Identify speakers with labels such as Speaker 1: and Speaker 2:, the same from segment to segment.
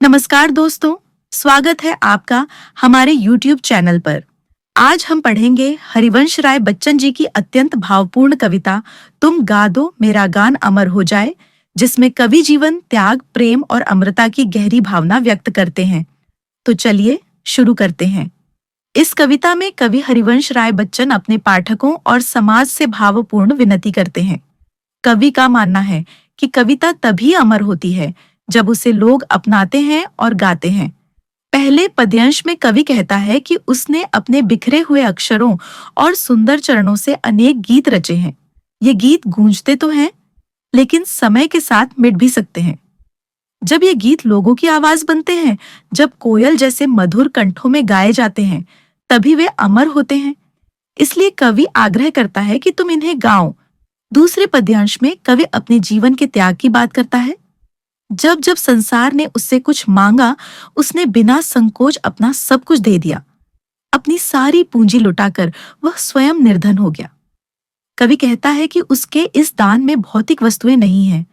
Speaker 1: नमस्कार दोस्तों, स्वागत है आपका हमारे YouTube चैनल पर। आज हम पढ़ेंगे हरिवंश राय बच्चन जी की अत्यंत भावपूर्ण कविता तुम गा दो मेरा गान अमर हो जाए, जिसमें कवि जीवन, त्याग, प्रेम और अमरता की गहरी भावना व्यक्त करते हैं। तो चलिए शुरू करते हैं। इस कविता में कवि हरिवंश राय बच्चन अपने पाठकों और समाज से भावपूर्ण विनती करते हैं। कवि का मानना है कि कविता तभी अमर होती है जब उसे लोग अपनाते हैं और गाते हैं। पहले पद्यांश में कवि कहता है कि उसने अपने बिखरे हुए अक्षरों और सुंदर चरणों से अनेक गीत रचे हैं। ये गीत गूंजते तो हैं, लेकिन समय के साथ मिट भी सकते हैं। जब ये गीत लोगों की आवाज बनते हैं, जब कोयल जैसे मधुर कंठों में गाए जाते हैं, तभी वे अमर होते हैं। इसलिए कवि आग्रह करता है कि तुम इन्हें गाओ। दूसरे पद्यांश में कवि अपने जीवन के त्याग की बात करता है। जब जब संसार ने उससे कुछ मांगा, उसने बिना संकोच अपना सब कुछ दे दिया। अपनी सारी पूंजी लुटाकर वह स्वयं निर्धन हो गया। कवि कहता है कि उसके इस दान में भौतिक वस्तुएं नहीं हैं,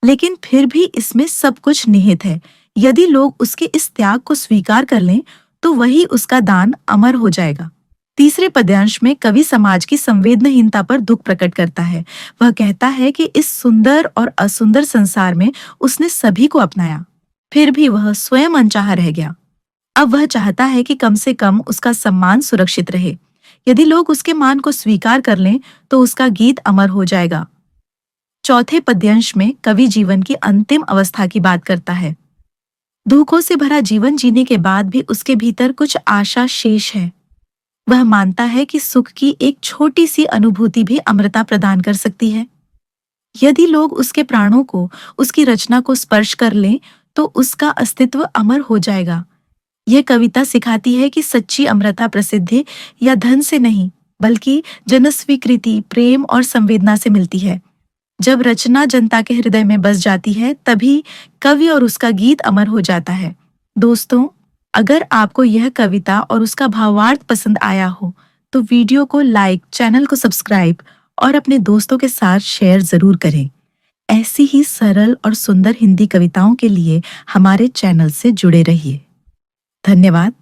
Speaker 1: लेकिन फिर भी इसमें सब कुछ निहित है। यदि लोग उसके इस त्याग को स्वीकार कर लें, तो वही उसका दान अमर हो जाएगा। तीसरे पद्यांश में कवि समाज की संवेदनहीनता पर दुख प्रकट करता है। वह कहता है कि इस सुंदर और असुंदर संसार में उसने सभी को अपनाया, फिर भी वह स्वयं अनचाहा रह गया। अब वह चाहता है कि कम से कम उसका सम्मान सुरक्षित रहे। यदि लोग उसके मान को स्वीकार कर लें, तो उसका गीत अमर हो जाएगा। चौथे पद्यांश में कवि जीवन की अंतिम अवस्था की बात करता है। दुखों से भरा जीवन जीने के बाद भी उसके भीतर कुछ आशा शेष है। वह मानता है कि सुख की एक छोटी सी अनुभूति भी अमरता प्रदान कर सकती है। यदि लोग उसके प्राणों को, उसकी रचना को स्पर्श कर लें, तो उसका अस्तित्व अमर हो जाएगा। यह कविता सिखाती है कि सच्ची अमरता प्रसिद्धि या धन से नहीं, बल्कि जनस्वीकृति, प्रेम और संवेदना से मिलती है। जब रचना जनता के हृदय में बस जाती है, तभी कवि और उसका गीत अमर हो जाता है। दोस्तों, अगर आपको यह कविता और उसका भावार्थ पसंद आया हो, तो वीडियो को लाइक, चैनल को सब्सक्राइब और अपने दोस्तों के साथ शेयर जरूर करें। ऐसी ही सरल और सुंदर हिंदी कविताओं के लिए हमारे चैनल से जुड़े रहिए। धन्यवाद।